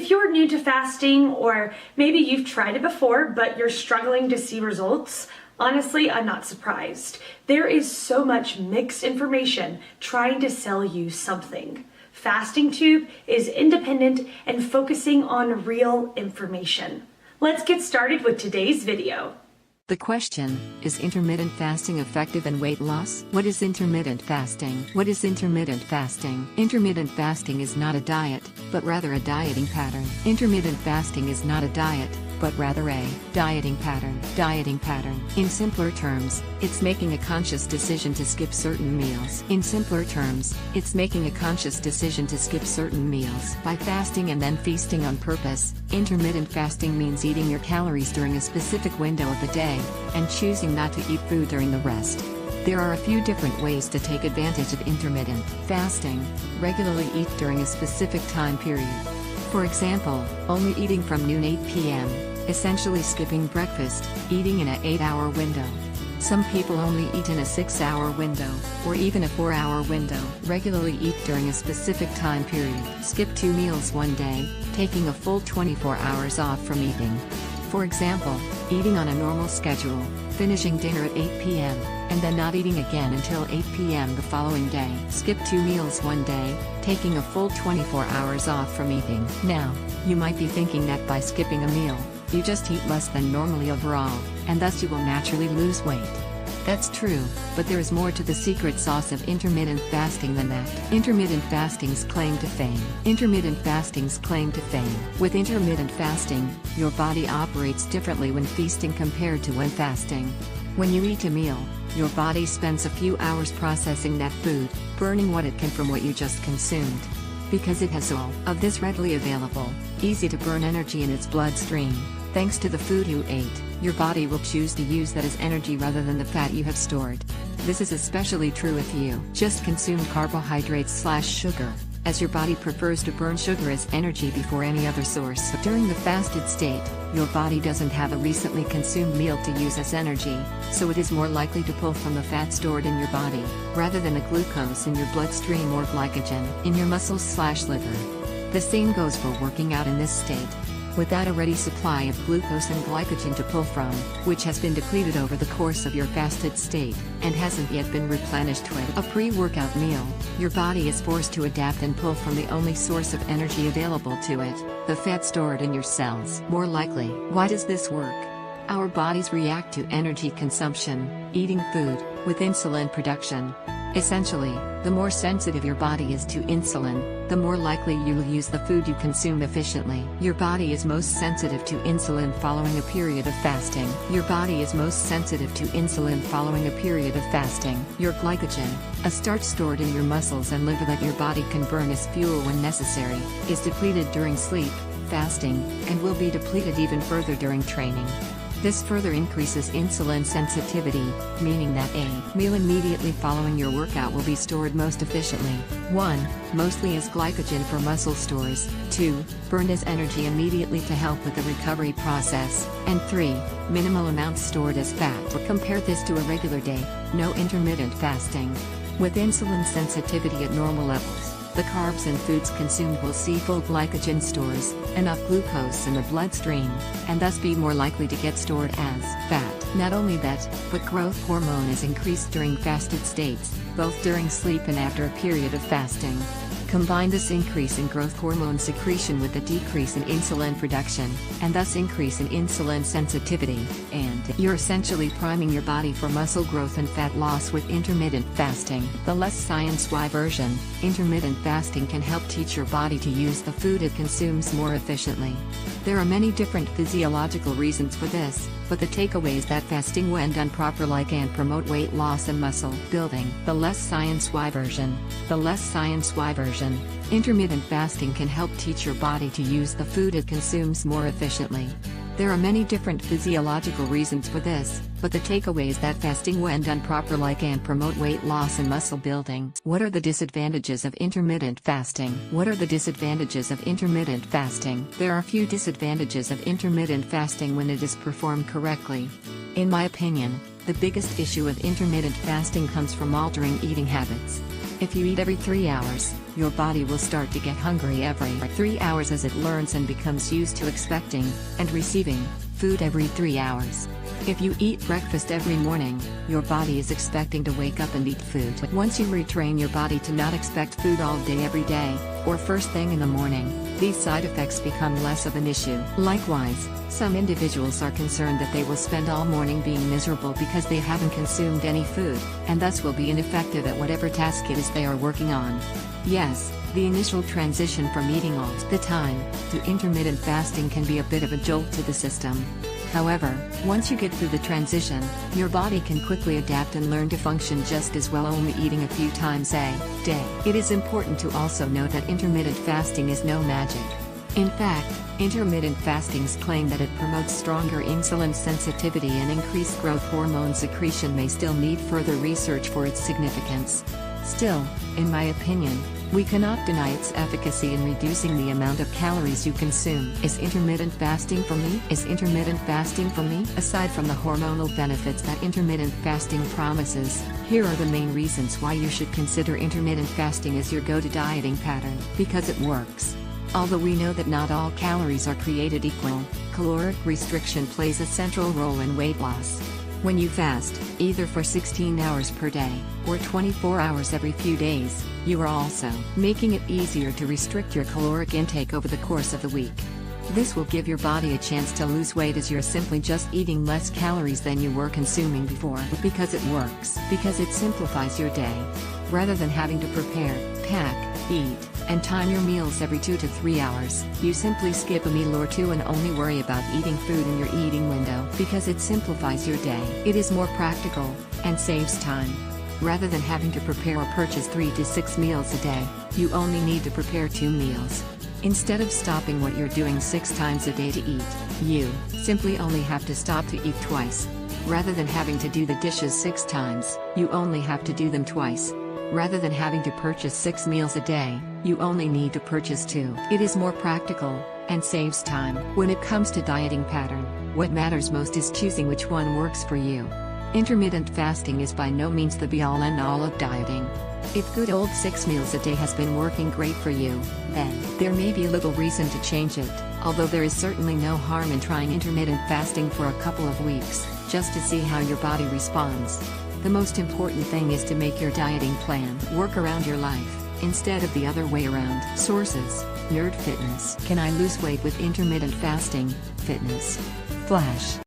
If you're new to fasting, or maybe you've tried it before but you're struggling to see results, honestly, I'm not surprised. There is so much mixed information trying to sell you something. Fasting Tube is independent and focusing on real information. Let's get started with today's video. The question, is intermittent fasting effective in weight loss? What is intermittent fasting? What is intermittent fasting? Intermittent fasting is not a diet, but rather a dieting pattern. Intermittent fasting is not a diet, but rather a dieting pattern. Dieting pattern. In simpler terms, it's making a conscious decision to skip certain meals. In simpler terms, it's making a conscious decision to skip certain meals. By fasting and then feasting on purpose, intermittent fasting means eating your calories during a specific window of the day, and choosing not to eat food during the rest. There are a few different ways to take advantage of intermittent fasting. Regularly eat during a specific time period. For example, only eating from noon 8 p.m., essentially skipping breakfast, eating in an 8-hour window. Some people only eat in a 6-hour window, or even a 4-hour window. Regularly eat during a specific time period. Skip 2 meals one day, taking a full 24 hours off from eating. For example, eating on a normal schedule, finishing dinner at 8 p.m., and then not eating again until 8 p.m. the following day. Skip 2 meals one day, taking a full 24 hours off from eating. Now, you might be thinking that by skipping a meal, you just eat less than normally overall, and thus you will naturally lose weight. That's true, but there is more to the secret sauce of intermittent fasting than that. Intermittent fasting's claim to fame. Intermittent fasting's claim to fame. With intermittent fasting, your body operates differently when feasting compared to when fasting. When you eat a meal, your body spends a few hours processing that food, burning what it can from what you just consumed. Because it has all of this readily available, easy to burn energy in its bloodstream, thanks to the food you ate, your body will choose to use that as energy rather than the fat you have stored. This is especially true if you just consume carbohydrates/sugar, as your body prefers to burn sugar as energy before any other source. During the fasted state, your body doesn't have a recently consumed meal to use as energy, so it is more likely to pull from the fat stored in your body, rather than the glucose in your bloodstream or glycogen in your muscles/liver. The same goes for working out in this state. Without a ready supply of glucose and glycogen to pull from, which has been depleted over the course of your fasted state, and hasn't yet been replenished with a pre-workout meal, your body is forced to adapt and pull from the only source of energy available to it, the fat stored in your cells. More likely, why does this work? Our bodies react to energy consumption, eating food, with insulin production. Essentially, the more sensitive your body is to insulin, the more likely you will use the food you consume efficiently. Your body is most sensitive to insulin following a period of fasting. Your body is most sensitive to insulin following a period of fasting. Your glycogen, a starch stored in your muscles and liver that your body can burn as fuel when necessary, is depleted during sleep, fasting, and will be depleted even further during training. This further increases insulin sensitivity, meaning that a meal immediately following your workout will be stored most efficiently. 1. Mostly as glycogen for muscle stores. 2. Burned as energy immediately to help with the recovery process. And 3. Minimal amounts stored as fat. Compare this to a regular day, no intermittent fasting. With insulin sensitivity at normal levels, the carbs and foods consumed will see full glycogen stores, enough glucose in the bloodstream, and thus be more likely to get stored as fat. Not only that, but growth hormone is increased during fasted states, both during sleep and after a period of fasting. Combine this increase in growth hormone secretion with the decrease in insulin production, and thus increase in insulin sensitivity, and you're essentially priming your body for muscle growth and fat loss with intermittent fasting. The less science-y version, intermittent fasting can help teach your body to use the food it consumes more efficiently. There are many different physiological reasons for this, but the takeaway is that fasting when done properly can promote weight loss and muscle building. The less science-y version. The less science-y version. Intermittent fasting can help teach your body to use the food it consumes more efficiently. There are many different physiological reasons for this, but the takeaway is that fasting when done properly can promote weight loss and muscle building. What are the disadvantages of intermittent fasting? What are the disadvantages of intermittent fasting? There are few disadvantages of intermittent fasting when it is performed correctly. In my opinion, the biggest issue of intermittent fasting comes from altering eating habits. If you eat every 3 hours, your body will start to get hungry every 3 hours as it learns and becomes used to expecting and receiving food every 3 hours. If you eat breakfast every morning, your body is expecting to wake up and eat food. Once you retrain your body to not expect food all day every day, or first thing in the morning, these side effects become less of an issue. Likewise, some individuals are concerned that they will spend all morning being miserable because they haven't consumed any food, and thus will be ineffective at whatever task it is they are working on. Yes, the initial transition from eating all the time to intermittent fasting can be a bit of a jolt to the system. However, once you get through the transition, your body can quickly adapt and learn to function just as well only eating a few times a day. It is important to also note that intermittent fasting is no magic. In fact, intermittent fastings claim that it promotes stronger insulin sensitivity and increased growth hormone secretion may still need further research for its significance. Still, in my opinion, we cannot deny its efficacy in reducing the amount of calories you consume. Is intermittent fasting for me? Is intermittent fasting for me? Aside from the hormonal benefits that intermittent fasting promises, here are the main reasons why you should consider intermittent fasting as your go-to dieting pattern. Because it works. Although we know that not all calories are created equal, caloric restriction plays a central role in weight loss. When you fast, either for 16 hours per day, or 24 hours every few days, you are also making it easier to restrict your caloric intake over the course of the week. This will give your body a chance to lose weight as you're simply just eating less calories than you were consuming before. Because it works. Because it simplifies your day. Rather than having to prepare, pack, eat, and time your meals every 2 to 3 hours, you simply skip a meal or two and only worry about eating food in your eating window. Because it simplifies your day. It is more practical, and saves time. Rather than having to prepare or purchase 3 to 6 meals a day, you only need to prepare 2 meals. Instead of stopping what you're doing 6 times a day to eat, you simply only have to stop to eat twice. Rather than having to do the dishes 6 times, you only have to do them twice. Rather than having to purchase 6 meals a day, you only need to purchase 2. It is more practical, and saves time. When it comes to dieting pattern, what matters most is choosing which one works for you. Intermittent fasting is by no means the be-all and all of dieting. If good old 6 meals a day has been working great for you, then there may be little reason to change it, although there is certainly no harm in trying intermittent fasting for a couple of weeks, just to see how your body responds. The most important thing is to make your dieting plan work around your life, instead of the other way around. Sources: Nerd Fitness. Can I lose weight with intermittent fasting? Fitness. Flash.